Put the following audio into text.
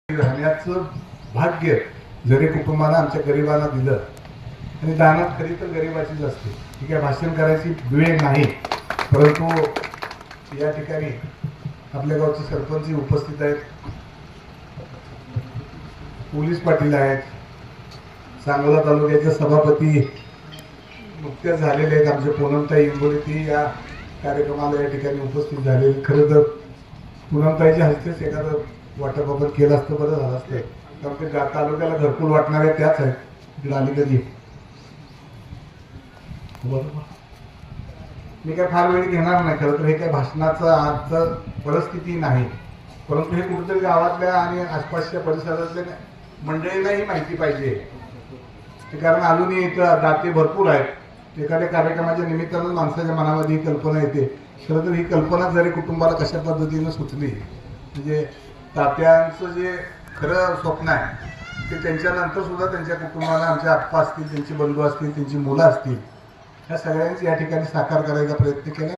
राहण्याचं भाग्य जरी कुटुंबाला आमच्या गरिबाला दिलं आणि दानात खरी तर गरिबाचीच असते. ठीक आहे, भाषण करायची वेळ नाही, परंतु या ठिकाणी आपल्या गावचे सरपंच उपस्थित आहेत, पोलीस पाटील आहेत, सांगोला तालुक्याचे सभापती नुकत्याच झालेले आहेत आमचे पूनमताई इंगोले, ती या कार्यक्रमाला या ठिकाणी उपस्थित झालेले. खरं तर पूनमताईच्या हस्तेच एखादं वाटप आपण केलं असतं बरं झालं असतं, कारण ते तालुक्याला घरकुल वाटणाऱ्या त्याच आहेत. तिकडे आली कधी मी काय फार वेळ घेणार नाही. खरं तर हे काय भाषणाचं आज परिस्थिती नाही, परंतु हे कुठेतरी गावातल्या आणि आसपासच्या परिसरातल्या मंडळींनाही माहिती पाहिजे. कारण अजूनही इथं दाते भरपूर आहेत. एखाद्या कार्यक्रमाच्या निमित्तानं माणसाच्या मनामध्ये ही कल्पना येते. खरं तर ही कल्पना जरी कुटुंबाला कशा पद्धतीनं सुचली, म्हणजे तात्यांचं जे खरं स्वप्न आहे ते त्यांच्यानंतर सुद्धा त्यांच्या कुटुंबाला, आमचे आप्पा असतील, त्यांचे बंधू असतील, त्यांची मुलं असतील, ह्या सगळ्यांची या ठिकाणी साकार करायचा प्रयत्न केला.